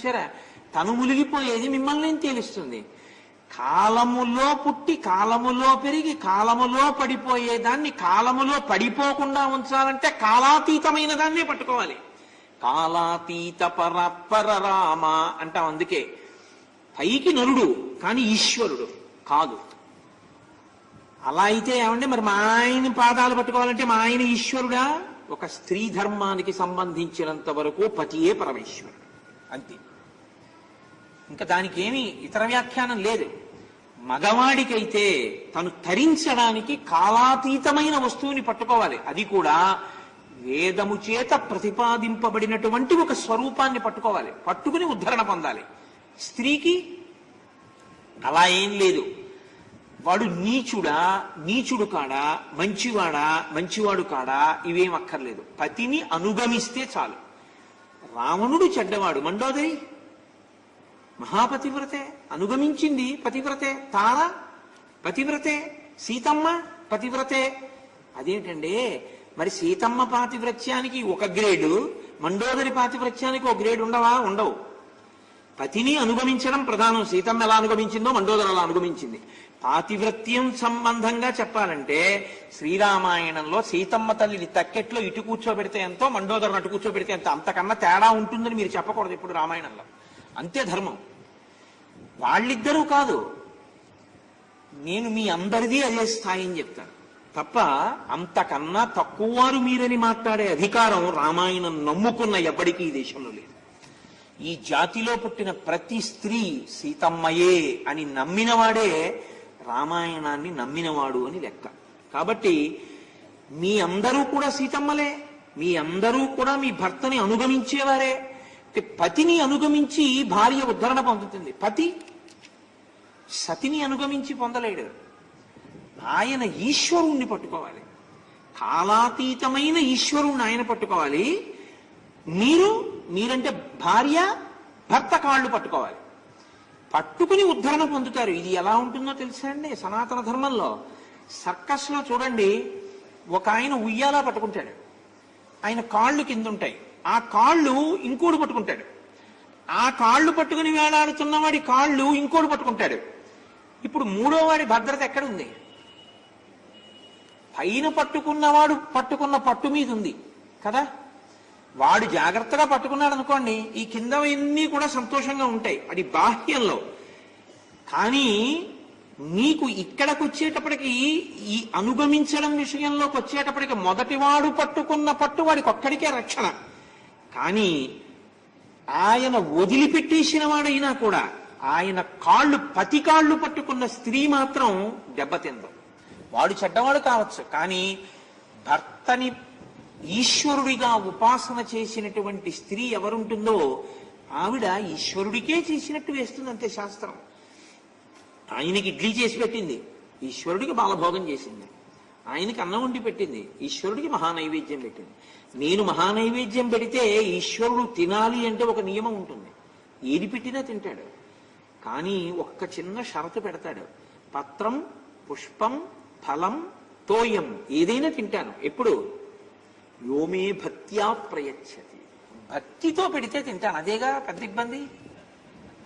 చూసారా, తను మునిగిపోయేది మిమ్మల్ని ఏం తేలుస్తుంది. కాలములో పుట్టి కాలములో పెరిగి కాలములో పడిపోయేదాన్ని కాలములో పడిపోకుండా ఉంచాలంటే కాలాతీతమైన దాన్నే పట్టుకోవాలి. కాలాతీత పరపర రామ అంటాం. అందుకే పైకి నరుడు కానీ ఈశ్వరుడు కాదు. అలా అయితే ఏమంటే మరి మా ఆయన పాదాలు పట్టుకోవాలంటే మా ఆయన ఈశ్వరుడా? ఒక స్త్రీ ధర్మానికి సంబంధించినంత వరకు పతియే పరమేశ్వరుడు అంతే. ఇంకా దానికి ఏమీ ఇతర వ్యాఖ్యానం లేదు. మగవాడికైతే తను తరించడానికి కాలాతీతమైన వస్తువుని పట్టుకోవాలి. అది కూడా వేదము చేత ప్రతిపాదింపబడినటువంటి ఒక స్వరూపాన్ని పట్టుకోవాలి. పట్టుకుని ఉద్ధరణ పొందాలి. స్త్రీకి అలా ఏం లేదు. వాడు నీచుడా, నీచుడు కాడా, మంచివాడా, మంచివాడు కాడా, ఇవేం అక్కర్లేదు. పతిని అనుగమిస్తే చాలు. రావణుడు చెడ్డవాడు, మండోదరి మహాపతివ్రతే, అనుగమించింది పతివ్రతే. తార పతివ్రతే, సీతమ్మ పతివ్రతే. అదేంటండి మరి సీతమ్మ పాతివ్రత్యానికి ఒక గ్రేడు, మండోదరి పాతివ్రత్యానికి ఒక గ్రేడ్ ఉండవా? ఉండవు. పతిని అనుగమించడం ప్రధానం. సీతమ్మ ఎలా అనుగమించిందో మండోదరి అలా అనుగమించింది. పాతివ్రత్యం సంబంధంగా చెప్పాలంటే శ్రీరామాయణంలో సీతమ్మ తల్లిని తక్కెట్లో ఇటు కూర్చోబెడితే ఎంతో, మండోదరిని అటు కూర్చోబెడితే ఎంతో. అంతకన్నా తేడా ఉంటుందని మీరు చెప్పకూడదు ఇప్పుడు రామాయణంలో. అంతే ధర్మం. వాళ్ళిద్దరూ కాదు, నేను మీ అందరిది అదే స్థాయి అని చెప్తాను తప్ప అంతకన్నా తక్కువ వారు మీరని మాట్లాడే అధికారం రామాయణం నమ్ముకున్న ఎవ్వడికి ఈ దేశంలో లేదు. ఈ జాతిలో పుట్టిన ప్రతి స్త్రీ సీతమ్మయే అని నమ్మినవాడే రామాయణాన్ని నమ్మినవాడు అని లెక్క. కాబట్టి మీ అందరూ కూడా సీతమ్మలే, మీ అందరూ కూడా మీ భర్తని అనుగమించేవారే. పతిని అనుగమించి భార్య ఉద్ధరణ పొందుతుంది. పతి సతిని అనుగమించి పొందలేడు. ఆయన ఈశ్వరుణ్ణి పట్టుకోవాలి. కాలాతీతమైన ఈశ్వరుణ్ణి ఆయన పట్టుకోవాలి. మీరంటే భార్య భర్త కాళ్ళు పట్టుకోవాలి. పట్టుకుని ఉద్ధరణ పొందుతారు. ఇది ఎలా ఉంటుందో తెలుసా అండి? సనాతన ధర్మంలో సర్కస్ లో చూడండి, ఒక ఆయన ఉయ్యాలా పట్టుకుంటాడు, ఆయన కాళ్ళు కింద ఉంటాయి, ఆ కాళ్ళు ఇంకోడు పట్టుకుంటాడు, ఆ కాళ్ళు పట్టుకుని వేలాడుతున్న వాడి కాళ్ళు ఇంకోడు పట్టుకుంటాడు. ఇప్పుడు మూడో వాడి భద్రత ఎక్కడుంది? పైన పట్టుకున్నవాడు పట్టుకున్న పట్టు మీద ఉంది కదా. వాడు జాగ్రత్తగా పట్టుకున్నాడు అనుకోండి, ఈ కిందవన్నీ కూడా సంతోషంగా ఉంటాయి. అది బాహ్యంలో. కానీ నీకు ఇక్కడికి వచ్చేటప్పటికి, ఈ అనుగమించడం విషయంలోకి వచ్చేటప్పటికి మొదటివాడు పట్టుకున్న పట్టు వాడికి ఒక్కడికే రక్షణ. కానీ ఆయన వదిలిపెట్టేసిన వాడైనా కూడా ఆయన కాళ్ళు, పతి కాళ్ళు పట్టుకున్న స్త్రీ మాత్రం దెబ్బతిందు. వాడు చెడ్డవాడు కావచ్చు, కానీ భర్తని ఈశ్వరుడిగా ఉపాసన చేసినటువంటి స్త్రీ ఎవరుంటుందో ఆవిడ ఈశ్వరుడికే చేసినట్టు వేస్తుంది అంతే. శాస్త్రం ఆయనకి ఇడ్లీ చేసి పెట్టింది, ఈశ్వరుడికి బాలభోగం చేసింది. ఆయనకి అన్నం వండి పెట్టింది, ఈశ్వరుడికి మహానైవేద్యం పెట్టింది. నేను మహానైవేద్యం పెడితే ఈశ్వరుడు తినాలి అంటే ఒక నియమం ఉంటుంది. ఏది పెట్టినా తింటాడు. కానీ ఒక్క చిన్న షరతు పెడతాడు. పత్రం, పుష్పం, ఫలం, తోయం ఏదైనా తింటాను. ఎప్పుడు? యోమే భక్త్యా ప్రయచ్చతి. భక్తితో పెడితే తింటాను. అదేగా పెద్ద ఇబ్బంది.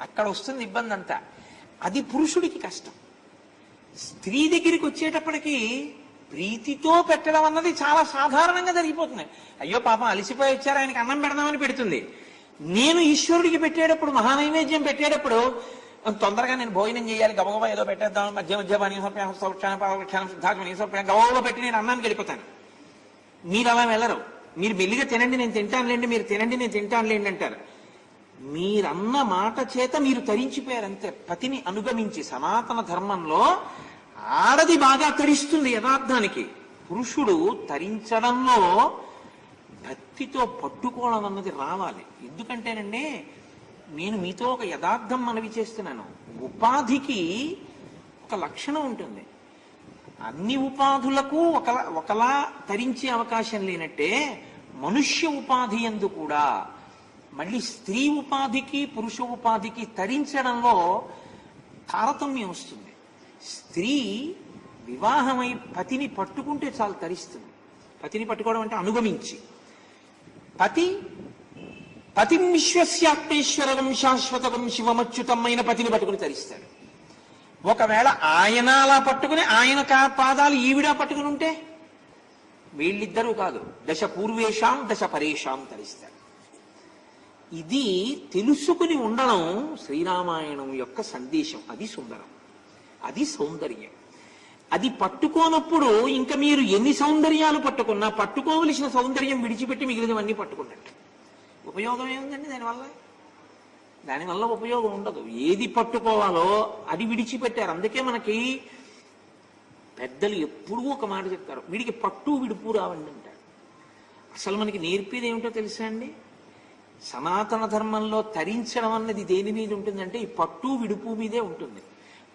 అక్కడ వస్తుంది ఇబ్బంది అంతా. అది పురుషుడికి కష్టం. స్త్రీ దగ్గరికి వచ్చేటప్పటికి ప్రీతితో పెట్టడం అన్నది చాలా సాధారణంగా జరిగిపోతుంది. అయ్యో పాపం అలసిపోయి వచ్చారు, ఆయనకి అన్నం పెడదామని పెడుతుంది. నేను ఈశ్వరుడికి పెట్టేటప్పుడు, మహానైవేద్యం పెట్టేటప్పుడు తొందరగా నేను భోజనం చేయాలి, గబగబా ఏదో పెట్టేద్దాం, మధ్య మధ్య గబగబా పెట్టి నేను అన్నానికి వెళ్ళిపోతాను. మీరు అలా వెళ్ళరు. మీరు మెల్లిగా తినండి నేను తింటానులేండి, మీరు తినండి నేను తింటానులేండి అంటారు. మీరన్న మాట చేత మీరు తరించిపోయారు అంతే. పతిని అనుగమించి సనాతన ధర్మంలో ఆడది బాగా తరిస్తుంది యథార్థానికి. పురుషుడు తరించడంలో భక్తితో పట్టుకోవడం అన్నది రావాలి. ఎందుకంటేనండి, నేను మీతో ఒక యథార్థం మనవి చేస్తున్నాను. ఉపాధికి ఒక లక్షణం ఉంటుంది. అన్ని ఉపాధులకు ఒకలా తరించే అవకాశం లేనట్టే మనుష్య ఉపాధి యందు కూడా మళ్ళీ స్త్రీ ఉపాధికి పురుష ఉపాధికి తరించడంలో తారతమ్యం వస్తుంది. స్త్రీ వివాహమై పతిని పట్టుకుంటే చాలు తరిస్తుంది. పతిని పట్టుకోవడం అంటే అనుగమించి. పతి పతిం విశ్వస్యాత్మేశ్వరం శాశ్వతం శివమచ్యుతమైన పతిని పట్టుకుని తరిస్తాడు. ఒకవేళ ఆయన అలా పట్టుకుని ఆయన పాదాలు ఈవిడా పట్టుకుని ఉంటే వీళ్ళిద్దరూ కాదు, దశ పూర్వేషాం దశ పరేషాం తరిస్తాడు. ఇది తెలుసుకుని ఉండడం శ్రీరామాయణం యొక్క సందేశం. అది సుందరం, అది సౌందర్యం. అది పట్టుకోనప్పుడు ఇంకా మీరు ఎన్ని సౌందర్యాలు పట్టుకున్నా పట్టుకోవలసిన సౌందర్యం విడిచిపెట్టి మిగిలినవన్నీ పట్టుకున్నట్టు. ఉపయోగం ఏముందండి దానివల్ల ఉపయోగం ఉండదు. ఏది పట్టుకోవాలో అది విడిచిపెట్టారు. అందుకే మనకి పెద్దలు ఎప్పుడూ ఒక మాట చెప్తారు, వీడికి పట్టు విడుపు రావండి అంటారు. అసలు మనకి నేర్పేది ఏమిటో తెలుసా అండి? సనాతన ధర్మంలో తరించడం అన్నది దేని మీద ఉంటుందంటే ఈ పట్టు విడుపు మీదే ఉంటుంది.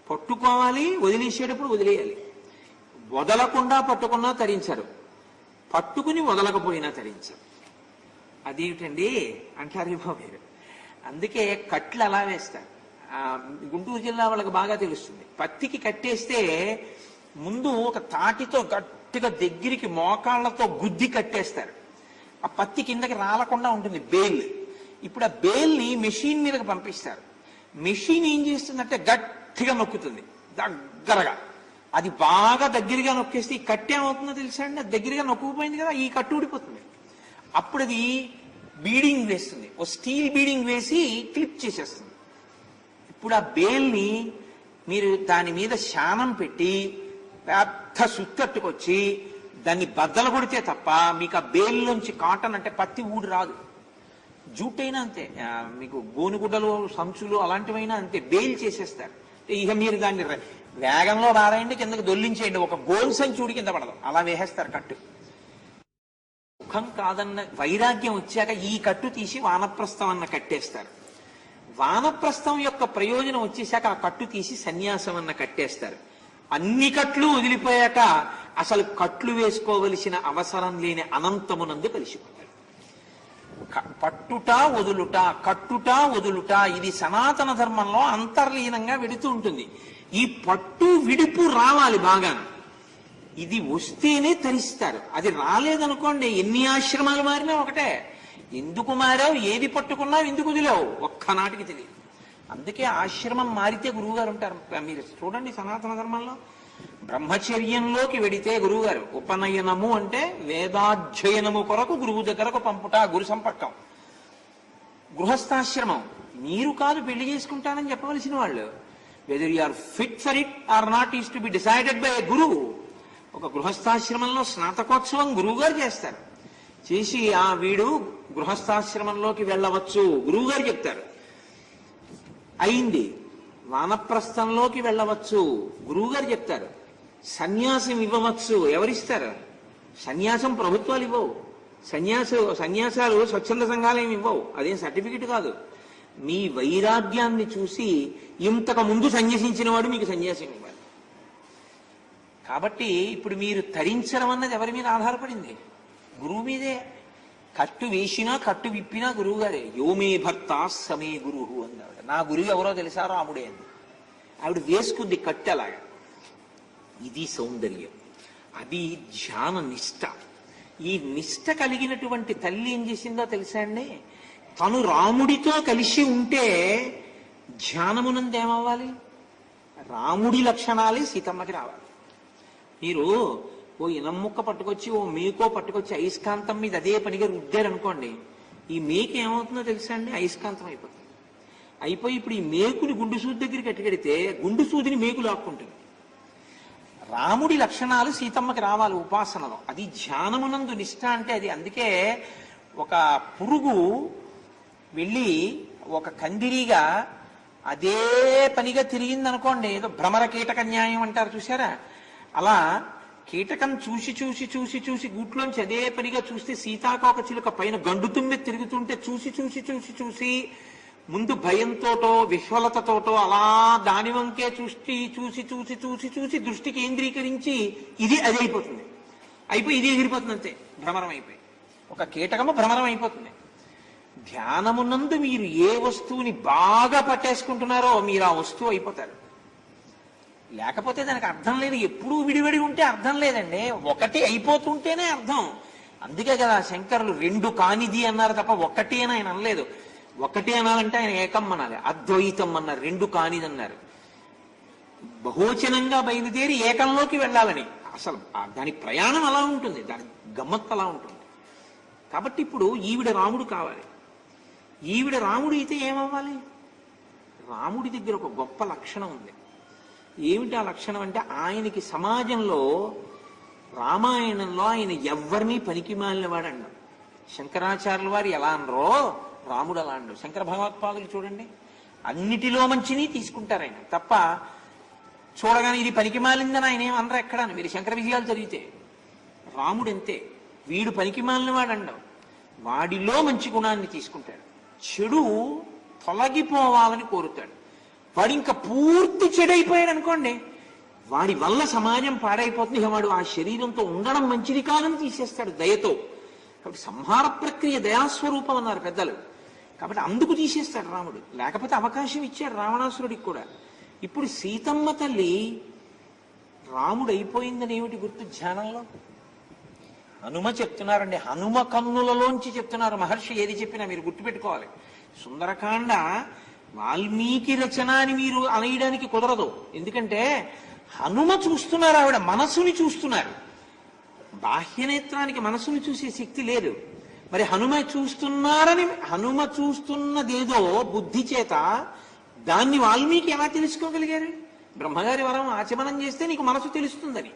పట్టుకోవాలి, వదిలేసేటప్పుడు వదిలేయాలి. వదలకుండా పట్టుకున్నా తరించరు, పట్టుకుని వదలకపోయినా తరించరు. అదేమిటండి అంటారు బాబు. అందుకే కట్లు అలా వేస్తారు. గుంటూరు జిల్లా వాళ్ళకి బాగా తెలుస్తుంది. పత్తికి కట్టేస్తే ముందు ఒక తాటితో గట్టిగా దగ్గరికి మోకాళ్లతో గుద్ది కట్టేస్తారు. ఆ పత్తి కిందకి రాలకుండా ఉంటుంది బేల్. ఇప్పుడు ఆ బేల్ని మెషిన్ మీదకి పంపిస్తారు. మెషిన్ ఏం చేస్తుందంటే గట్టిగా నొక్కుతుంది దగ్గరగా. అది బాగా దగ్గరగా నొక్కేస్తే ఈ కట్టు ఏమవుతుందో తెలుసా అండి? అది దగ్గరగా నొక్కుపోయింది కదా, ఈ కట్టు ఊడిపోతుంది. అప్పుడు అది బీడింగ్ వేస్తుంది, ఓ స్టీల్ బీడింగ్ వేసి క్లిప్ చేసేస్తుంది. ఇప్పుడు ఆ బేల్ని మీరు దాని మీద శానం పెట్టి పెద్ద సుత్తట్టుకొచ్చి దాన్ని బద్దలు కొడితే తప్ప మీకు ఆ బేల్లోంచి కాటన్ అంటే పత్తి ఊడి రాదు. జూట్ అయినా అంతే, మీకు గోనుగుడ్డలు సంచులు అలాంటివైనా అంతే, బేల్ చేసేస్తారు. ఇక మీరు దాన్ని వేగంలో రారాయండి, కిందకి దొల్లించేయండి, ఒక గోల్ సంచుడి కింద పడదు, అలా వేసేస్తారు కట్టు. సుఖం కాదన్న వైరాగ్యం వచ్చాక ఈ కట్టు తీసి వానప్రస్థం అన్న కట్టేస్తారు. వానప్రస్థం యొక్క ప్రయోజనం వచ్చేసాక ఆ కట్టు తీసి సన్యాసం అన్న కట్టేస్తారు. అన్ని కట్లు వదిలిపోయాక అసలు కట్లు వేసుకోవలసిన అవసరం లేని అనంతమునందు కలిసిపోతారు. పట్టుట వదులుట, కట్టుట వదులుట, ఇది సనాతన ధర్మంలో అంతర్లీనంగా వెడుతూ ఉంటుంది. ఈ పట్టు విడుపు రావాలి బాగా. ఇది వస్తేనే తరిస్తారు. అది రాలేదనుకోండి, ఎన్ని ఆశ్రమాలు మారినా ఒకటే. ఎందుకు మారావు, ఏది పట్టుకున్నావు, ఎందుకు వదిలేవు, ఒక్కనాటికి తెలియదు. అందుకే ఆశ్రమం మారితే గురువుగారు ఉంటారు. మీరు చూడండి సనాతన ధర్మంలో బ్రహ్మచర్యంలోకి వెడితే గురువుగారు, ఉపనయనము అంటే వేదాధ్యయనము కొరకు గురువు దగ్గరకు పంపుట, గురు సంపర్కం. గృహస్థాశ్రమం మీరు కాదు పెళ్లి చేసుకుంటానని చెప్పవలసిన వాళ్ళు. Whether you are fit for it or not is to be decided by a గురువు. ఒక గృహస్థాశ్రమంలో స్నాతకోత్సవం గురువుగారు చేస్తారు. చేసి వీడు గృహస్థాశ్రమంలోకి వెళ్ళవచ్చు గురువుగారు చెప్తారు. అయింది. వానప్రస్థంలోకి వెళ్ళవచ్చు గురువుగారు చెప్తారు. సన్యాసం ఇవ్వవచ్చు ఎవరిస్తారు? సన్యాసం ప్రభుత్వాలు ఇవ్వవు. సన్యాసాలు స్వచ్ఛంద సంఘాలు ఏమి ఇవ్వవు. అదేం సర్టిఫికెట్ కాదు. మీ వైరాగ్యాన్ని చూసి ఇంతకు ముందు సన్యసించిన వాడు మీకు సన్యాసం ఇవ్వాలి. కాబట్టి ఇప్పుడు మీరు తరించడం అన్నది ఎవరి మీద ఆధారపడింది? గురువు మీదే. కట్టు వేసినా కట్టు విప్పినా గురువు గారే. యోమే భర్త సమే గురువు అన్నాడు. నా గురువు ఎవరో తెలుసా? రాముడే అంది. ఆవిడ వేసుకుంది కట్టు అలాగా. ఇది సౌందర్యం, అది ధ్యాన నిష్ట. ఈ నిష్ట కలిగినటువంటి తల్లి ఏం చేసిందో తెలుసా అండి? తను రాముడితో కలిసి ఉంటే ధ్యానమునందేమవ్వాలి? రాముడి లక్షణాలే సీతమ్మకి రావాలి. మీరు ఓ ఇనమ్ముక్క పట్టుకొచ్చి ఓ మేకో పట్టుకొచ్చి అయస్కాంతం మీద అదే పనిగా రుద్దారనుకోండి, ఈ మేక ఏమవుతుందో తెలుసా అండి? అయస్కాంతం అయిపోతుంది. అయిపోయి ఇప్పుడు ఈ మేకుని గుండు సూది దగ్గరికి ఎట్టుకెడితే గుండు సూదిని మేకు లాక్కుంటుంది. రాముడి లక్షణాలు సీతమ్మకి రావాలి ఉపాసనలో. అది ధ్యానమునందు నిష్ఠ అంటే అది. అందుకే ఒక పురుగు వెళ్ళి ఒక కందిరీగా అదే పనిగా తిరిగిందనుకోండి, ఏదో భ్రమర కీటక న్యాయం అంటారు చూసారా, అలా కీటకం చూసి చూసి చూసి చూసి గూట్లోంచి అదే పనిగా చూస్తే సీతాకోక చిలుక పైన గండు తుమ్మె తిరుగుతుంటే చూసి చూసి చూసి చూసి ముందు భయంతోటో విహ్వలతతోటో అలా దాని వంకే చూసి చూసి చూసి చూసి చూసి దృష్టి కేంద్రీకరించి ఇది అది అయిపోతుంది. అయిపోయి ఇది ఎగిరిపోతుంది అంతే, భ్రమరం అయిపోయి. ఒక కీటకము భ్రమరం అయిపోతుంది. ధ్యానమునందు మీరు ఏ వస్తువుని బాగా పట్టేసుకుంటున్నారో మీరు ఆ వస్తువు అయిపోతారు. లేకపోతే దానికి అర్థం లేదు. ఎప్పుడూ విడివడి ఉంటే అర్థం లేదండి. ఒకటి అయిపోతుంటేనే అర్థం. అందుకే కదా శంకరులు రెండు కానిది అన్నారు తప్ప ఒక్కటి అని ఆయన అనలేదు. ఒక్కటి అనాలంటే ఆయన ఏకం అనాలి, అద్వైతం అన్నారు, రెండు కానిది అన్నారు. బహువచనంగా బయలుదేరి ఏకంలోకి వెళ్ళాలని అసలు దాని ప్రయాణం అలా ఉంటుంది, దాని గమ్మత్తు అలా ఉంటుంది. కాబట్టి ఇప్పుడు ఈవిడ రాముడు కావాలి. ఈవిడ రాముడు అయితే ఏమవ్వాలి? రాముడి దగ్గర ఒక గొప్ప లక్షణం ఉంది. ఏమిటి ఆ లక్షణం అంటే, ఆయనకి సమాజంలో రామాయణంలో ఆయన ఎవరినీ పనికి మాలినవాడు అన్నాడు. శంకరాచార్యుల వారు ఎలా అనరో రాముడు అలా అన్నాడు. శంకర భగవత్పాదులు చూడండి, అన్నిటిలో మంచిని తీసుకుంటారు ఆయన తప్ప చూడగానే ఇది పనికి మాలిందని ఆయన ఏం అనరు ఎక్కడా. మీరు శంకర విజయాలు చదివితే రాముడు అంతే, వీడు పనికి మాలినవాడు అండవు, వాడిలో మంచి గుణాన్ని తీసుకుంటాడు, చెడు తొలగిపోవాలని కోరుతాడు. వాడు ఇంకా పూర్తి చెడైపోయాడు అనుకోండి, వాడి వల్ల సమాజం పాడైపోతుంది, వాడు ఆ శరీరంతో ఉండడం మంచిది కాదని తీసేస్తాడు దయతో. కాబట్టి సంహార ప్రక్రియ దయాస్వరూపం అన్నారు పెద్దలు. కాబట్టి అందుకు తీసేస్తాడు రాముడు. లేకపోతే అవకాశం ఇచ్చాడు రావణాసురుడికి కూడా. ఇప్పుడు సీతమ్మ తల్లి రాముడు అయిపోయిందని ఏమిటి గుర్తు ధ్యానంలో? హనుమ చెప్తున్నారండి, హనుమ కన్నులలోంచి చెప్తున్నారు మహర్షి ఏది చెప్పినా మీరు గుర్తుపెట్టుకోవాలి. సుందరకాండ వాల్మీకి రచన అని మీరు అనేయడానికి కుదరదు. ఎందుకంటే హనుమ చూస్తున్నారు, ఆవిడ మనసుని చూస్తున్నారు. బాహ్యనేత్రానికి మనసుని చూసే శక్తి లేదు. మరి హనుమ చూస్తున్నారని, హనుమ చూస్తున్నదేదో బుద్ధి చేత దాన్ని వాల్మీకి ఎలా తెలుసుకోగలిగారు? బ్రహ్మగారి వరం ఆచమనం చేస్తే నీకు మనసు తెలుస్తుందని,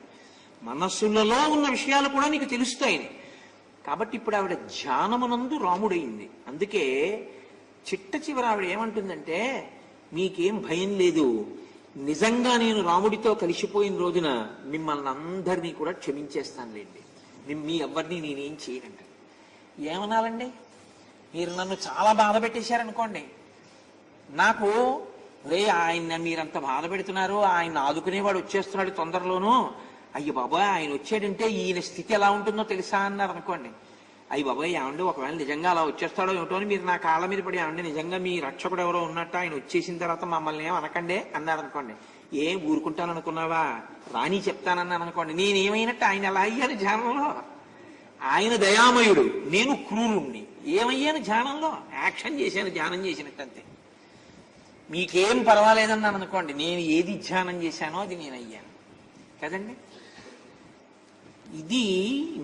మనస్సులలో ఉన్న విషయాలు కూడా నీకు తెలుస్తాయని. కాబట్టి ఇప్పుడు ఆవిడ ధ్యానమునందు రాముడైంది. అందుకే చిట్ట చివర ఆవిడ ఏమంటుందంటే, మీకేం భయం లేదు, నిజంగా నేను రాముడితో కలిసిపోయిన రోజున మిమ్మల్ని అందరినీ కూడా క్షమించేస్తానులేండి, మీ ఎవరిని నేనేం చేయనంట. ఏమనాలండి? మీరు నన్ను చాలా బాధ పెట్టేశారనుకోండి, నాకు రే ఆయన మీరంత బాధ పెడుతున్నారు, ఆయన ఆదుకునేవాడు వచ్చేస్తున్నాడు తొందరలోనూ, అయ్య బాబాయ్ ఆయన వచ్చాడంటే ఈయన స్థితి ఎలా ఉంటుందో తెలుసా అన్నారు అనుకోండి. అయ్యి బాబాయ్ ఏమండి ఒకవేళ నిజంగా అలా వచ్చేస్తాడో ఏమిటో అని మీరు నా కాళ్ళ మీద పడి, ఏమండి నిజంగా మీ రక్షకుడు ఎవరో ఉన్నట్టు, ఆయన వచ్చేసిన తర్వాత మమ్మల్ని ఏం అనకండి అన్నారు అనుకోండి. ఏం ఊరుకుంటాననుకున్నావా, రాని చెప్తానన్నాను అనుకోండి. నేనేమైనట్టు ఆయన ఎలా అయ్యాను ధ్యానంలో? ఆయన దయామయుడు, నేను క్రూరుణ్ణి. ఏమయ్యాను ధ్యానంలో? యాక్షన్ చేశాను ధ్యానం చేసినట్టు అంతే. మీకేం పర్వాలేదన్నాను అనుకోండి, నేను ఏది ధ్యానం చేశానో అది నేను అయ్యాను కదండి. ఇది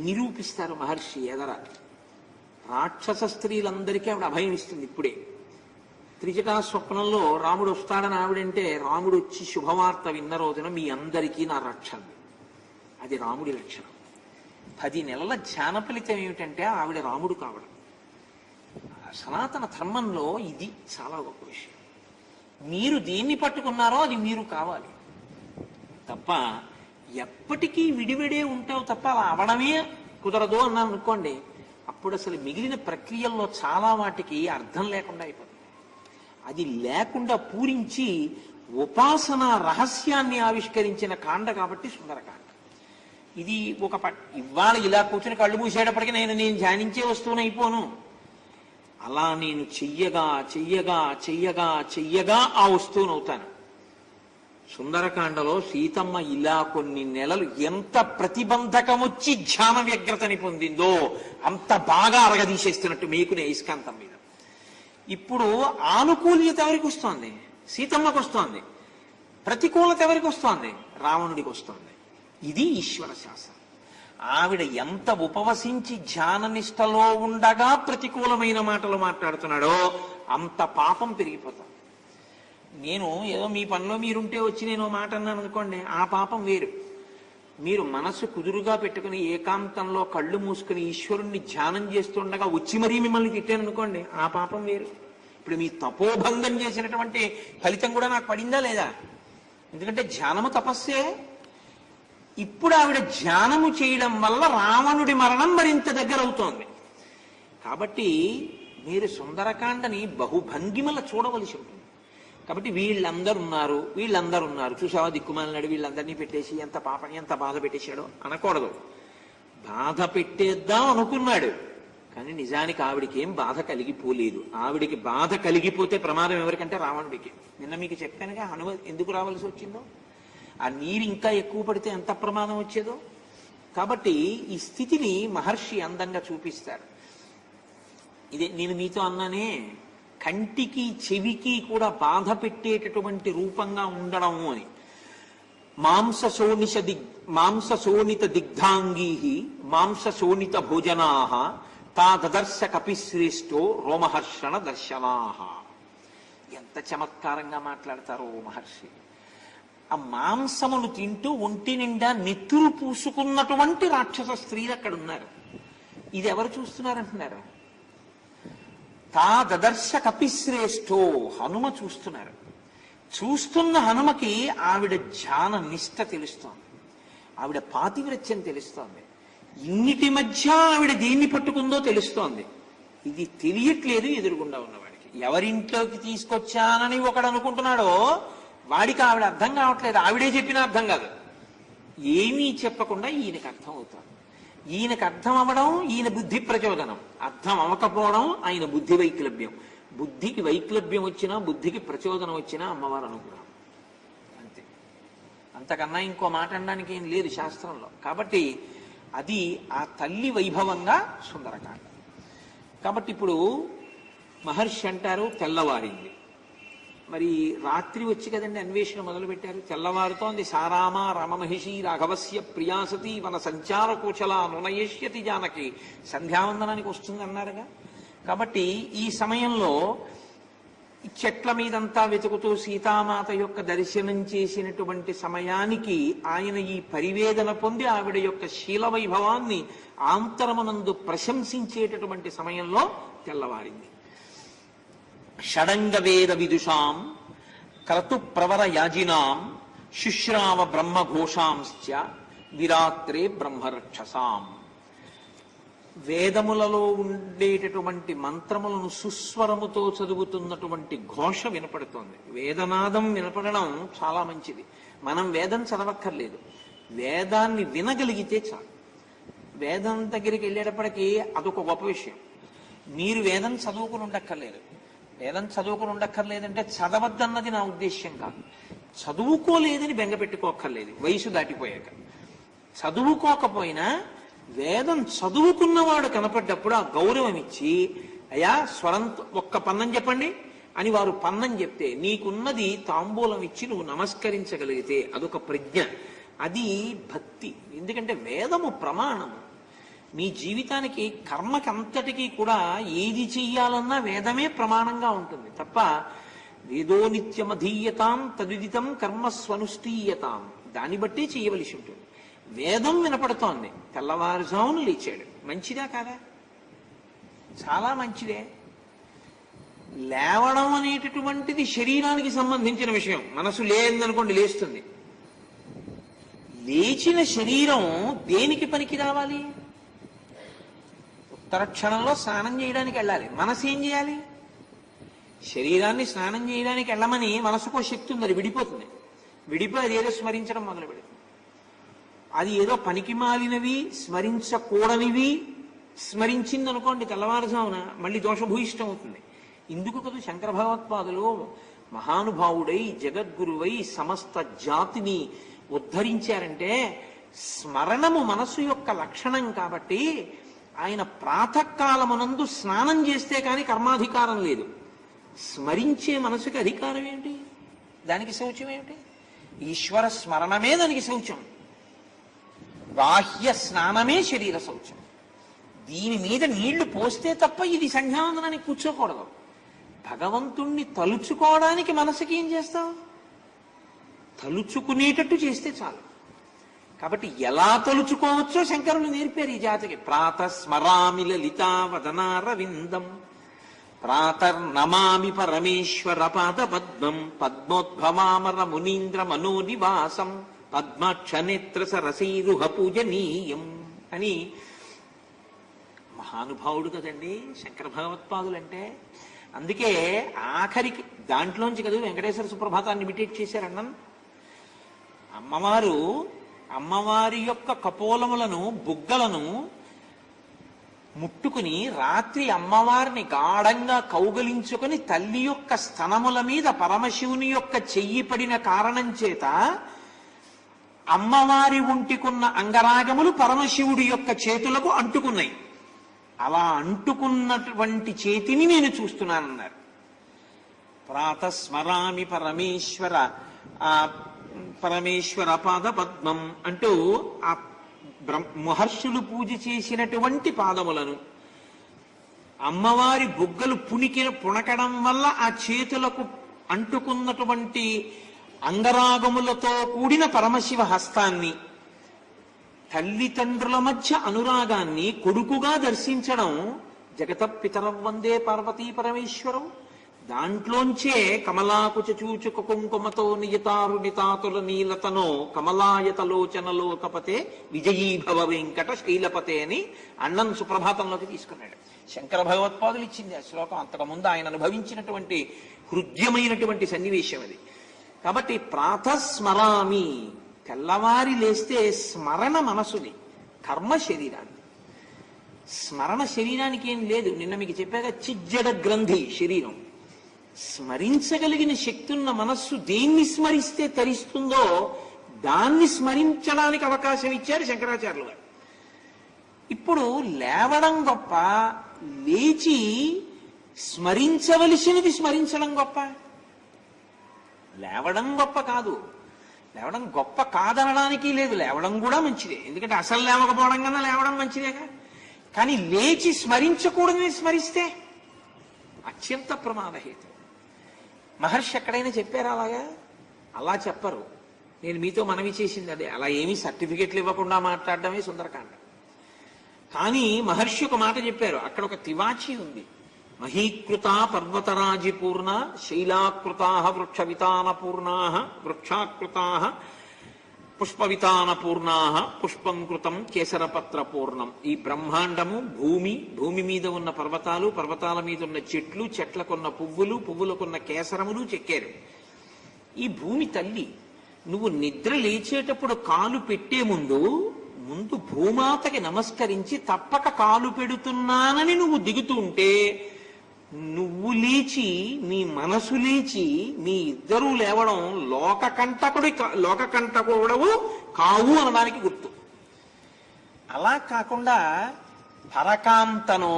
నిరూపిస్తారు మహర్షి ఎదర. రాక్షస స్త్రీలందరికీ ఆవిడ అభయం ఇస్తుంది. ఇప్పుడే త్రిజటా స్వప్నంలో రాముడు వస్తాడని ఆవిడంటే, రాముడు వచ్చి శుభవార్త విన్న రోజున మీ అందరికీ నా రక్షణ, అది రాముడి లక్షణం. 10 నెలల ధ్యాన ఫలితం ఏమిటంటే ఆవిడ రాముడు కావడం. సనాతన ధర్మంలో ఇది చాలా గొప్ప విషయం. మీరు దేన్ని పట్టుకున్నారో అది మీరు కావాలి తప్ప, ఎప్పటికీ విడివిడే ఉంటావు తప్ప అలా అవడమే కుదరదు అన్నాను అనుకోండి, అప్పుడు అసలు మిగిలిన ప్రక్రియల్లో చాలా వాటికి అర్థం లేకుండా అయిపోతుంది. అది లేకుండా పూరించి ఉపాసన రహస్యాన్ని ఆవిష్కరించిన కాండ కాబట్టి సుందరకాండ. ఇది ఒక ఇవాళ ఇలా కూర్చుని కళ్ళు మూసేటప్పటికీ నేను ధ్యానించే వస్తువుని అయిపోను. అలా నేను చెయ్యగా చెయ్యగా చెయ్యగా చెయ్యగా ఆ వస్తువును అవుతాను. సుందరకాండలో సీతమ్మ ఇలా కొన్ని నెలలు ఎంత ప్రతిబంధకం వచ్చి ధ్యాన వ్యగ్రతని పొందిందో అంత బాగా అరగదీసేస్తున్నట్టు మీకునే ఇస్కాంతం మీద. ఇప్పుడు ఆనుకూల్యత ఎవరికి వస్తోంది? సీతమ్మకు వస్తోంది. ప్రతికూలత ఎవరికి వస్తోంది? రావణుడికి వస్తోంది. ఇది ఈశ్వర శాసనం. ఆవిడ ఎంత ఉపవసించి ధ్యాన నిష్టలో ఉండగా ప్రతికూలమైన మాటలు మాట్లాడుతున్నాడో అంత పాపం పెరిగిపోతాం. నేను ఏదో మీ పనిలో మీరుంటే వచ్చి నేను మాట అన్నాను అనుకోండి, ఆ పాపం వేరు. మీరు మనసు కుదురుగా పెట్టుకుని ఏకాంతంలో కళ్ళు మూసుకుని ఈశ్వరుణ్ణి ధ్యానం చేస్తుండగా వచ్చి మరీ మిమ్మల్ని తిట్టాను అనుకోండి, ఆ పాపం వేరు. ఇప్పుడు మీ తపోభంగం చేసినటువంటి ఫలితం కూడా నాకు పడిందా లేదా? ఎందుకంటే ధ్యానము తపస్సే. ఇప్పుడు ఆవిడ ధ్యానము చేయడం వల్ల రావణుడి మరణం మరింత దగ్గర అవుతోంది. కాబట్టి మీరు సుందరకాండని బహుభంగిమల చూడవలసి ఉంటుంది. కాబట్టి వీళ్ళందరూ ఉన్నారు చూసావా దిక్కుమాలినాడు, వీళ్ళందరినీ పెట్టేసి ఎంత పాపని ఎంత బాధ పెట్టేశాడో అనకూడదు. బాధ పెట్టేద్దాం అనుకున్నాడు, కానీ నిజానికి ఆవిడికి ఏం బాధ కలిగిపోలేదు. ఆవిడికి బాధ కలిగిపోతే ప్రమాదం ఎవరికంటే రావణుడికి. నిన్న మీకు చెప్పానుగా హనుమ ఎందుకు రావాల్సి వచ్చిందో. ఆ నీరు ఇంకా ఎక్కువ పడితే ఎంత ప్రమాదం వచ్చేదో. కాబట్టి ఈ స్థితిని మహర్షి అందంగా చూపిస్తారు. ఇదే నేను మీతో అన్నానే, కంటికి చెవికి కూడా బాధ పెట్టేటటువంటి రూపంగా ఉండడము అని. మాంసశోణిత దిగ్ధాంగీ మాంసశోణిత భోజనా తా దదర్శ కపిశ్రేష్టో రోమహర్షణ దర్శనా. ఎంత చమత్కారంగా మాట్లాడతారో మహర్షి. ఆ మాంసములు తింటూ ఒంటి నిండా నెత్తురు పూసుకున్నటువంటి రాక్షస స్త్రీలు అక్కడ ఉన్నారు. ఇది ఎవరు చూస్తున్నారంటున్నారు? తా దదర్శ కపిశ్రేష్టో, హనుమ చూస్తున్నారు. చూస్తున్న హనుమకి ఆవిడ ధ్యాన నిష్ట తెలుస్తోంది, ఆవిడ పాతివ్రత్యం తెలుస్తోంది. ఇన్నిటి మధ్య ఆవిడ దేన్ని పట్టుకుందో తెలుస్తోంది. ఇది తెలియట్లేదు ఎదురుగుండా ఉన్నవాడికి. ఎవరింట్లోకి తీసుకొచ్చానని ఒకడు అనుకుంటున్నాడో వాడికి ఆవిడ అర్థం కావట్లేదు, ఆవిడే చెప్పినా అర్థం కాదు. ఏమీ చెప్పకుండా ఈయనకు అర్థం అవుతాడు. ఈయనకు అర్థం అవ్వడం ఈయన బుద్ధి ప్రచోదనం, అర్థం అవ్వకపోవడం ఆయన బుద్ధి వైక్లభ్యం. బుద్ధికి వైక్లభ్యం వచ్చినా బుద్ధికి ప్రచోదనం వచ్చినా అమ్మవారు అనుగ్రహం, అంతే. అంతకన్నా ఇంకో మాట అనడానికి ఏం లేదు శాస్త్రంలో. కాబట్టి అది ఆ తల్లి వైభవంగా సుందరకాండ. కాబట్టి ఇప్పుడు మహర్షి అంటారు తెల్లవారింది. మరి రాత్రి వచ్చి కదండి అన్వేషణ మొదలు పెట్టారు. తెల్లవారుతోంది. సారామ రామమహిషి రాఘవస్య ప్రియాసతి వన సంచార కోచల నునయేష్యతి జానకి, సంధ్యావందనానికి వస్తుంది అన్నారుగా. కాబట్టి ఈ సమయంలో చెట్ల మీదంతా వెతుకుతూ సీతామాత యొక్క దర్శనం చేసినటువంటి సమయానికి ఆయన ఈ పరివేదన పొంది ఆవిడ యొక్క శీల వైభవాన్ని ఆంతరమునందు ప్రశంసించేటటువంటి సమయంలో తెల్లవారింది. షడంగ వేద విదుషాం క్రతు ప్రవర యాజినాం శుశ్రావ బ్రహ్మఘోషాంశ్చ విరాత్రే బ్రహ్మరక్షసాం. వేదములలో ఉండేటటువంటి మంత్రములను సుస్వరముతో చదువుతున్నటువంటి ఘోష వినపడుతోంది. వేదనాదం వినపడడం చాలా మంచిది. మనం వేదం చదవక్కర్లేదు, వేదాన్ని వినగలిగితే చాలు. వేదం దగ్గరికి వెళ్ళేటప్పటికీ అదొక గొప్ప విషయం. మీరు వేదం చదువుకుని ఉండక్కర్లేదు. వేదం చదువుకుని ఉండక్కర్లేదంటే చదవద్దన్నది నా ఉద్దేశ్యం కాదు. చదువుకోలేదని బెంగ పెట్టుకోక్కర్లేదు వయసు దాటిపోయాక. చదువుకోకపోయినా వేదం చదువుకున్నవాడు కనపడ్డప్పుడు ఆ గౌరవం ఇచ్చి, అయ్యా స్వరం ఒక్క పన్నం చెప్పండి అని వారు పన్నం చెప్తే నీకున్నది తాంబూలం ఇచ్చి నువ్వు నమస్కరించగలిగితే అదొక ప్రజ్ఞ, అది భక్తి. ఎందుకంటే వేదము ప్రమాణము. మీ జీవితానికి కర్మకంతటికీ కూడా ఏది చెయ్యాలన్నా వేదమే ప్రమాణంగా ఉంటుంది తప్ప వేదో నిత్యమధీయతాం తద్విదితం కర్మ స్వనుష్ఠీయతాం, దాన్ని బట్టే చేయవలసి ఉంటుంది. వేదం వినపడుతోంది, తెల్లవారుజామును లేచాడు. మంచిదా కాదా? చాలా మంచిదే. లేవడం అనేటటువంటిది శరీరానికి సంబంధించిన విషయం. మనసు లేదనుకోండి లేస్తుంది. లేచిన శరీరం దేనికి పనికి రావాలి? ఉత్తర క్షణంలో స్నానం చేయడానికి వెళ్ళాలి. మనసు ఏం చేయాలి? శరీరాన్ని స్నానం చేయడానికి వెళ్ళమని మనసుకో శక్తి ఉంది, అది విడిపోతుంది. విడిపోయి అది ఏదో స్మరించడం మొదలు పెడుతుంది. అది ఏదో పనికి మాలినవి స్మరించకూడనివి స్మరించిందనుకోండి తెల్లవారుజామున మళ్ళీ దోషభూయిష్టం అవుతుంది. ఇందుకు కదా శంకర భగవత్పాదులు మహానుభావుడై జగద్గురువై సమస్త జాతిని ఉద్ధరించారంటే స్మరణము మనసు యొక్క లక్షణం. కాబట్టి ఆయన ప్రాతకాలమునందు స్నానం చేస్తే కానీ కర్మాధికారం లేదు. స్మరించే మనసుకి అధికారం ఏంటి? దానికి శౌచం ఏమిటి? ఈశ్వర స్మరణమే దానికి శౌచం. బాహ్య స్నానమే శరీర శౌచం. దీని మీద నీళ్లు పోస్తే తప్ప ఇది సంధ్యావందనానికి కూర్చోకూడదు. భగవంతుణ్ణి తలుచుకోవడానికి మనసుకి ఏం చేస్తావు? తలుచుకునేటట్టు చేస్తే చాలు. కాబట్టి ఎలా తలుచుకోవచ్చో శంకరులు నేర్పారు ఈ జాతికి. ప్రాతస్మరామి లలితా వదనారవిందం ప్రాతర్నమామి పరమేశ్వర పాద పద్మం పద్మోద్భవామర మునీంద్ర మనోనివాసం పద్మాక్షనేత్ర సరసీరుహ పూజనీయం అని. మహానుభావుడు కదండి శంకర భగవత్పాదులంటే. అందుకే ఆఖరికి దాంట్లోంచి కదా వెంకటేశ్వర సుప్రభాతాన్ని ఇమిటేట్ చేశారన్నాను. అమ్మవారి యొక్క కపోలములను బుగ్గలను ముట్టుకుని రాత్రి అమ్మవారిని గాఢంగా కౌగలించుకొని తల్లి యొక్క స్తనముల మీద పరమశివుని యొక్క చెయ్యి పడిన కారణం చేత అమ్మవారి ఒంటికున్న అంగరాగములు పరమశివుడి యొక్క చేతులకు అంటుకున్నాయి. అలా అంటుకున్నటువంటి చేతిని నేను చూస్తున్నానన్నారు. ప్రాతస్మరామి పరమేశ్వర పరమేశ్వర పాద పద్మం అంటూ ఆ మహర్షులు పూజ చేసినటువంటి పాదములను, అమ్మవారి బుగ్గలు పుణకడం వల్ల ఆ చేతులకు అంటుకున్నటువంటి అంగరాగములతో కూడిన పరమశివ హస్తాన్ని, తల్లిదండ్రుల మధ్య అనురాగాన్ని కొడుకుగా దర్శించడం, జగత పితరం వందే పార్వతీ పరమేశ్వరం. దాంట్లోంచే కమలాకుచ చూచుక కుంకుమతో నియతారునితాతుల నీలతనో కమలాయతలోచనలోకపతే విజయీభవ వెంకట శైలపతే అని అన్నం సుప్రభాతంలోకి తీసుకున్నాడు. శంకర భగవత్పాదులు ఇచ్చింది ఆ శ్లోకం. అంతకుముందు ఆయన అనుభవించినటువంటి హృద్యమైనటువంటి సన్నివేశం అది. కాబట్టి ప్రాతస్మరామి, తెల్లవారి లేస్తే స్మరణ మనసుని, కర్మ శరీరాన్ని. స్మరణ శరీరానికి ఏం లేదు. నిన్న మీకు చెప్పాక చిజ్జడ గ్రంథి శరీరం. స్మరించగలిగిన శక్తి ఉన్న మనస్సు దేన్ని స్మరిస్తే తరిస్తుందో దాన్ని స్మరించడానికి అవకాశం ఇచ్చారు శంకరాచార్యులు గారు. ఇప్పుడు లేవడం గొప్ప, లేచి స్మరించవలసినది స్మరించడం గొప్ప. లేవడం గొప్ప కాదు, లేవడం గొప్ప కాదనడానికి లేదు. లేవడం కూడా మంచిదే, ఎందుకంటే అసలు లేవకపోవడం కన్నా లేవడం మంచిదేగా. కానీ లేచి స్మరించకూడదని స్మరిస్తే అత్యంత ప్రమాదహేతు. మహర్షి ఎక్కడైనా చెప్పారా అలాగా? అలా చెప్పరు. నేను మీతో మనవి చేసింది అదే. అలా ఏమీ సర్టిఫికెట్లు ఇవ్వకుండా మాట్లాడడమే సుందరకాండ. కానీ మహర్షి ఒక మాట చెప్పారు. అక్కడ ఒక తివాచి ఉంది. మహీకృత పర్వతరాజి పూర్ణ శైలాకృతా వృక్షవితాన పూర్ణా వృక్షాకృతా పుష్పవితాన పూర్ణా పుష్పం కృతం కేసరపత్ర పూర్ణం. ఈ బ్రహ్మాండము, భూమి మీద ఉన్న పర్వతాలు, పర్వతాల మీద ఉన్న చెట్లు, చెట్లకున్న పువ్వులు, పువ్వులకున్న కేసరములు చెక్కారు. ఈ భూమి తల్లి. నువ్వు నిద్ర లేచేటప్పుడు కాలు పెట్టే ముందు భూమాతకి నమస్కరించి తప్పక కాలు పెడుతున్నానని నువ్వు దిగుతూ ఉంటే, నువ్వు లేచి నీ మనసు లేచి మీ ఇద్దరూ లేవడం లోకకంటకుడవు కావు అనడానికి గుర్తు. అలా కాకుండా పరకాంతనో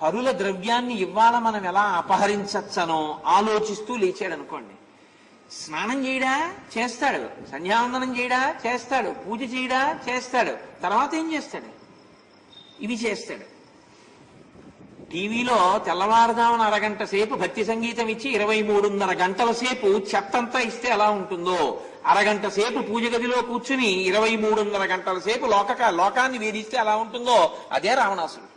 పరుల ద్రవ్యాన్ని ఇవ్వాల మనం ఎలా అపహరించచ్చనో ఆలోచిస్తూ లేచాడు అనుకోండి. స్నానం చేయడా చేస్తాడు, సంధ్యావందనం చేయడా చేస్తాడు, పూజ చేయడా చేస్తాడు. తర్వాత ఏం చేస్తాడు? ఇవి చేస్తాడు. టీవీలో తెల్లవారుజామున అరగంట సేపు భక్తి సంగీతం ఇచ్చి 23.5 గంటల సేపు చెత్తంతా ఇస్తే ఎలా ఉంటుందో, అరగంట సేపు పూజ గదిలో కూర్చుని 23.5 గంటల సేపు లోకాన్ని వేధిస్తే ఎలా ఉంటుందో అదే రావణాసుడు.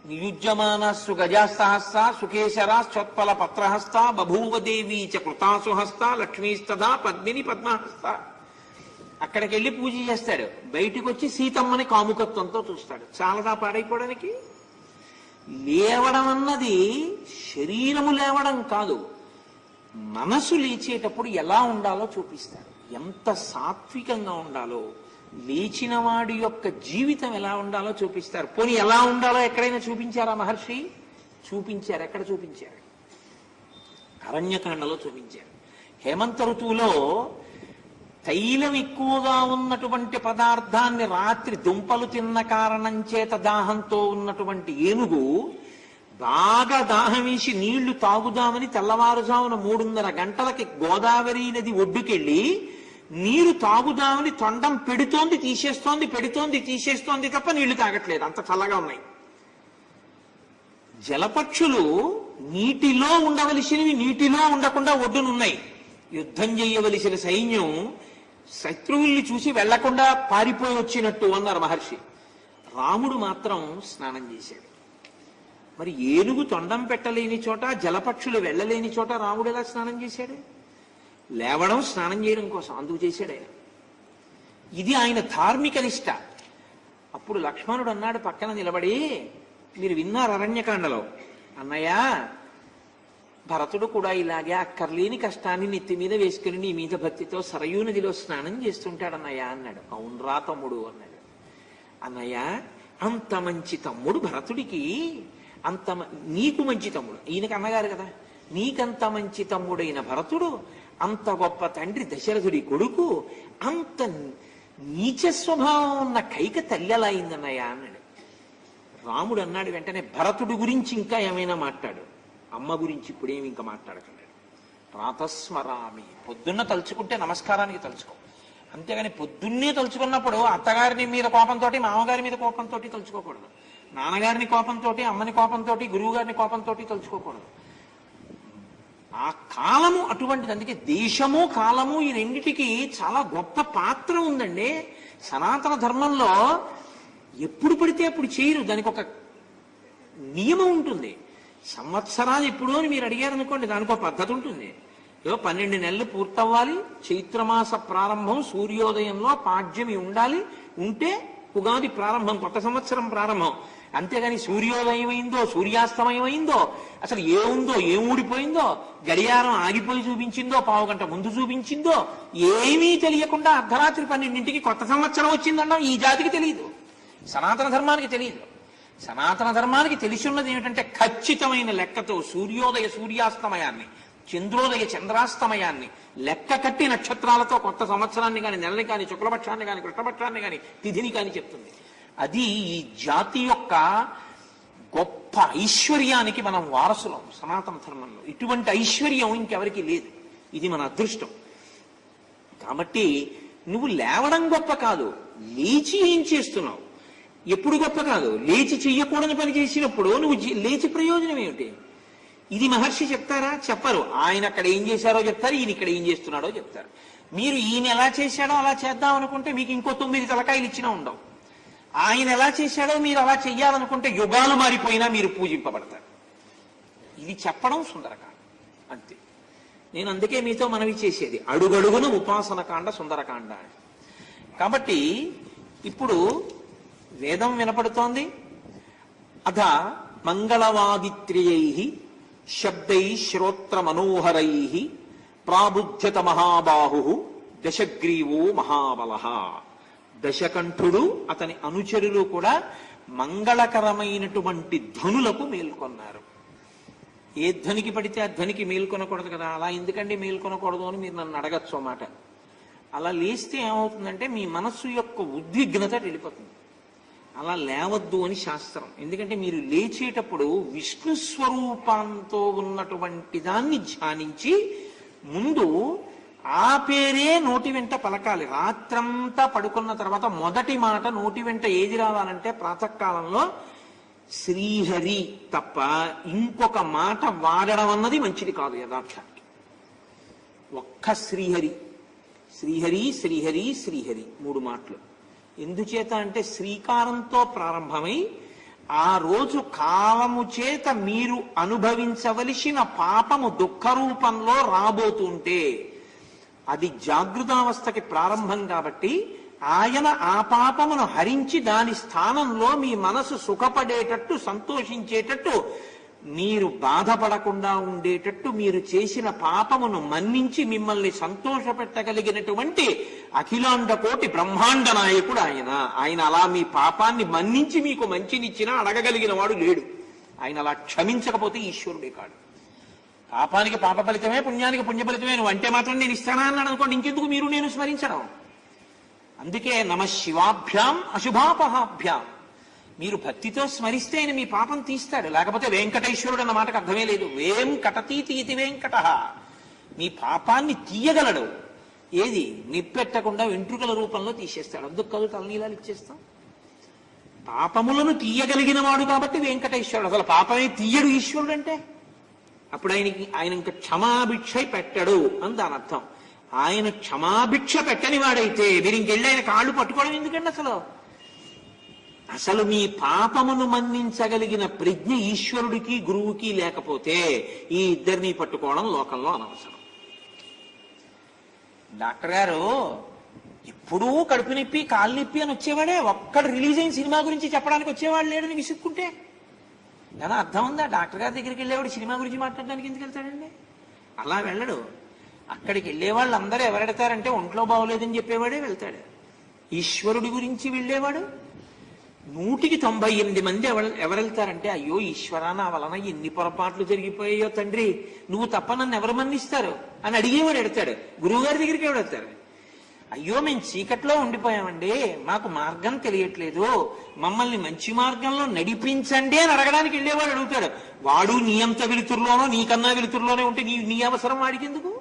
నియుజ్యమానస్సు గజాస్తహస్త సుకేశరాశ్చోత్పల పత్రహస్త బభూవదేవీ చ కృతాసుహస్త లక్ష్మీస్తథా పద్మిని పద్మహస్త. అక్కడికి వెళ్ళి పూజ చేస్తాడు, బయటికి వచ్చి సీతమ్మని కాముకత్వంతో చూస్తాడు. చాలదా పాడైపోవడానికి? లేవడం అన్నది శరీరము లేవడం కాదు, మనసు లేచేటప్పుడు ఎలా ఉండాలో చూపిస్తారు. ఎంత సాత్వికంగా ఉండాలో, లేచిన వాడి యొక్క జీవితం ఎలా ఉండాలో చూపిస్తారు. పోనీ ఎలా ఉండాలో ఎక్కడైనా చూపించారా మహర్షి? చూపించారు. ఎక్కడ చూపించారు? అరణ్యకాండలో చూపించారు. హేమంత ఋతువులో తైలం ఎక్కువగా ఉన్నటువంటి పదార్థాన్ని రాత్రి దుంపలు తిన్న కారణం చేత దాహంతో ఉన్నటువంటి ఏనుగు బాగా దాహం వేసి నీళ్లు తాగుదామని తెల్లవారుజామున 3:30 గంటలకి గోదావరి నది ఒడ్డుకెళ్ళి నీరు తాగుదామని తొండం పెడుతోంది, తీసేస్తోంది, పెడుతోంది, తీసేస్తోంది తప్ప నీళ్లు తాగట్లేదు, అంత చల్లగా ఉన్నాయి. జలపక్షులు నీటిలో ఉండవలసినవి నీటిలో ఉండకుండా ఒడ్డునున్నాయి. యుద్ధం చేయవలసిన సైన్యం శత్రువుల్ని చూసి వెళ్లకుండా పారిపోయి వచ్చినట్టు అన్నారు మహర్షి. రాముడు మాత్రం స్నానం చేశాడు. మరి ఏనుగు తొండం పెట్టలేని చోట, జలపక్షులు వెళ్ళలేని చోట రాముడు ఎలా స్నానం చేశాడు? లేవడం స్నానం చేయడం కోసం, అందుకు చేశాడు ఆయన. ఇది ఆయన ధార్మిక నిష్ట. అప్పుడు లక్ష్మణుడు అన్నాడు పక్కన నిలబడి, మీరు విన్నారు అరణ్యకాండలో, అన్నయ్య భరతుడు కూడా ఇలాగే అక్కర్లేని కష్టాన్ని నెత్తి మీద వేసుకుని నీ మీద భక్తితో సరయూ నదిలో స్నానం చేస్తుంటాడన్నయ్య అన్నాడు. అవునరా తమ్ముడు అన్నాడు. అన్నయ్య అంత మంచి తమ్ముడు భరతుడికి, నీకు మంచి తమ్ముడు, ఈయనకి అన్నగారు కదా, నీకంత మంచి తమ్ముడైన భరతుడు, అంత గొప్ప తండ్రి దశరథుడి కొడుకు, అంత నీచ స్వభావం ఉన్న కైక తల్లి ఎలా అయిందన్నయ్య అన్నాడు. రాముడు అన్నాడు వెంటనే, భరతుడి గురించి ఇంకా ఏమైనా మాట్లాడు, అమ్మ గురించి ఇప్పుడేమి ఇంకా మాట్లాడకన్నాడు. ప్రాతస్మరామి, పొద్దున్న తలుచుకుంటే నమస్కారానికి తలుచుకో, అంతేగాని పొద్దున్నే తలుచుకున్నప్పుడు అత్తగారిని మీద కోపంతో మామగారి మీద కోపంతో తలుచుకోకూడదు, నాన్నగారిని కోపంతో అమ్మని కోపంతో గురువు గారిని కోపంతో తలుచుకోకూడదు. ఆ కాలము అటువంటిది. అందుకే దేశము కాలము ఈ రెండిటికి చాలా గొప్ప పాత్ర ఉందండి. సనాతన ధర్మంలో ఎప్పుడు పడితే అప్పుడు చేయరు, దానికి ఒక నియమం ఉంటుంది. సంవత్సరాలు ఎప్పుడు అని మీరు అడిగారు అనుకోండి, దానికి ఒక పద్ధతి ఉంటుంది. 12 నెలలు పూర్తవ్వాలి, చైత్రమాస ప్రారంభం సూర్యోదయంలో పాడ్యమి ఉండాలి, ఉంటే ఉగాది ప్రారంభం, కొత్త సంవత్సరం ప్రారంభం. అంతేగాని సూర్యోదయం అయిందో సూర్యాస్తమయం అయిందో, అసలు ఏముందో ఏం ఊడిపోయిందో, గడియారం ఆగిపోయి చూపించిందో, పావుగంట ముందు చూపించిందో ఏమీ తెలియకుండా అర్ధరాత్రి 12ంటికి కొత్త సంవత్సరం వచ్చిందన్నాం ఈ జాతికి తెలియదు, సనాతన ధర్మానికి తెలియదు. సనాతన ధర్మానికి తెలిసి ఉన్నది ఏమిటంటే ఖచ్చితమైన లెక్కతో సూర్యోదయ సూర్యాస్తమయాన్ని, చంద్రోదయ చంద్రాస్తమయాన్ని లెక్క కట్టి నక్షత్రాలతో కొత్త సంవత్సరాన్ని కానీ, నెలని కానీ, శుక్లపక్షాన్ని కానీ, కృష్ణపక్షాన్ని కానీ, తిథిని కానీ చెప్తుంది. అది ఈ జాతి యొక్క గొప్ప ఐశ్వర్యానికి మనం వారసులం సనాతన ధర్మంలో. ఇటువంటి ఐశ్వర్యం ఇంకెవరికి లేదు, ఇది మన అదృష్టం. కాబట్టి నువ్వు లేవడం గొప్ప కాదు, లేచి ఏం చేస్తున్నావు ఎప్పుడు గొప్ప కాదు. లేచి చెయ్యకూడని పని చేసినప్పుడు నువ్వు లేచి ప్రయోజనం ఏమిటి? ఇది మహర్షి చెప్తారా? చెప్పరు. ఆయన అక్కడ ఏం చేశారో చెప్తారు, ఈయన ఇక్కడ ఏం చేస్తున్నాడో చెప్తారు. మీరు ఈయన ఎలా చేశాడో అలా చేద్దాం అనుకుంటే మీకు ఇంకో 9 తలకాయలు ఇచ్చినా ఉండవు. ఆయన ఎలా చేశాడో మీరు అలా చెయ్యాలనుకుంటే యుగాలు మారిపోయినా మీరు పూజింపబడతారు. ఇది చెప్పడం సుందరకాండ అంతే. నేను అందుకే మీతో మనవి చేసేది అడుగడుగున ఉపాసన కాండ సుందరకాండ అని. కాబట్టి ఇప్పుడు వేదం వినపడుతోంది. అథ మంగళవాదిత్ర్యై శబ్దై శ్రోత్ర మనోహరై ప్రాబుధ్యత మహాబాహు దశగ్రీవో మహాబల. దశకంఠుడు అతని అనుచరులు కూడా మంగళకరమైనటువంటి ధ్వనులకు మేల్కొన్నారు. ఏ ధ్వనికి పడితే ఆ ధ్వనికి మేల్కొనకూడదు కదా. అలా ఎందుకండి మేల్కొనకూడదు అని మీరు నన్ను అడగచ్చు అన్నమాట. అలా లేస్తే ఏమవుతుందంటే మీ మనస్సు యొక్క ఉద్విగ్నత వెళ్ళిపోతుంది. అలా లేవద్దు అని శాస్త్రం. ఎందుకంటే మీరు లేచేటప్పుడు విష్ణు స్వరూపంతో ఉన్నటువంటి దాన్ని ధ్యానించి ముందు ఆ పేరే నోటి వెంట పలకాలి. రాత్రంతా పడుకున్న తర్వాత మొదటి మాట నోటి వెంట ఏది రావాలంటే ప్రాతకాలంలో శ్రీహరి తప్ప ఇంకొక మాట వాడడం అన్నది మంచిది కాదు యథార్థానికి. ఒక్క శ్రీహరి, శ్రీహరి, శ్రీహరి, శ్రీహరి 3 మాటలు. ఎందుచేత అంటే శ్రీకారంతో ప్రారంభమై ఆ రోజు కాలము చేత మీరు అనుభవించవలసిన పాపము దుఃఖ రూపంలో రాబోతుంటే అది జాగృతావస్థకి ప్రారంభం కాబట్టి ఆయన ఆ పాపమును హరించి దాని స్థానంలో మీ మనసు సుఖపడేటట్టు, సంతోషించేటట్టు, మీరు బాధపడకుండా ఉండేటట్టు మీరు చేసిన పాపమును మన్నించి మిమ్మల్ని సంతోషపెట్టగలిగినటువంటి అఖిలాండ కోటి బ్రహ్మాండ నాయకుడు ఆయన. ఆయన అలా మీ పాపాన్ని మన్నించి మీకు మంచినిచ్చినా అడగగలిగిన వాడు లేడు. ఆయన అలా క్షమించకపోతే ఈశ్వరుడే కాడు. పాపానికి పాప ఫలితమే, పుణ్యానికి పుణ్య ఫలితమే నువ్వు అంటే మాత్రం నేను ఇస్తానా అన్నాడు అనుకోండి, ఇంకెందుకు మీరు నేను స్మరించడం. అందుకే నమ శివాభ్యాం అశుభాపహాభ్యాం. మీరు భక్తితో స్మరిస్తే ఆయన మీ పాపం తీస్తాడు. లేకపోతే వెంకటేశ్వరుడు అన్న మాటకు అర్థమే లేదు. వేం కటతీతి ఇది వెంకట. మీ పాపాన్ని తీయగలడు. ఏది నిప్పెట్టకుండా వెంట్రుకల రూపంలో తీసేస్తాడు. అందుకు కాదు తలనీలాలు ఇచ్చేస్తాం. పాపములను తీయగలిగిన వాడు కాబట్టి వెంకటేశ్వరుడు. అసలు పాపమే తీయడు ఈశ్వరుడు అంటే. అప్పుడు ఆయన ఇంకా క్షమాభిక్ష పెట్టడు అని దాని అర్థం. ఆయన క్షమాభిక్ష పెట్టని వాడైతే మీరు ఇంకెళ్ళి ఆయన కాళ్ళు పట్టుకోవడం ఎందుకండి? అసలు మీ పాపమును మన్నించగలిగిన ప్రజ్ఞ ఈశ్వరుడికి గురువుకి లేకపోతే ఈ ఇద్దరిని పట్టుకోవడం లోకంలో అనవసరం. డాక్టర్ గారు ఎప్పుడూ కడుపు నొప్పి కాళ్ళు నొప్పి అని వచ్చేవాడే, ఒక్కడు రిలీజ్ అయిన సినిమా గురించి చెప్పడానికి వచ్చేవాడు లేడని విసుక్కుంటే ఎలా అర్థం ఉందా? డాక్టర్ గారి దగ్గరికి వెళ్ళేవాడు సినిమా గురించి మాట్లాడడానికి ఎందుకు వెళ్తాడండి? అలా వెళ్ళడు. అక్కడికి వెళ్ళే వాళ్ళు అందరూ ఎవరెడతారంటే ఒంట్లో బాగోలేదని చెప్పేవాడే వెళ్తాడు. ఈశ్వరుడి గురించి వెళ్ళేవాడు 198 మంది ఎవరెళ్తారంటే, అయ్యో ఈశ్వరా, నా వలన ఎన్ని పొరపాట్లు జరిగిపోయాయో తండ్రి, నువ్వు తప్ప నన్ను ఎవరు మన్నిస్తారు అని అడిగేవాడు ఎడతాడు. గురువుగారి దగ్గరికి ఎవడెడతాడు? అయ్యో మేము చీకట్లో ఉండిపోయామండి, మాకు మార్గం తెలియట్లేదు, మమ్మల్ని మంచి మార్గంలో నడిపించండి అని అడగడానికి వెళ్ళేవాడు అడుగుతాడు. వాడు నీ అంత వెలుతురులోనో నీకన్నా వెలుతురులోనే ఉంటే నీ అవసరం వాడికి ఎందుకు?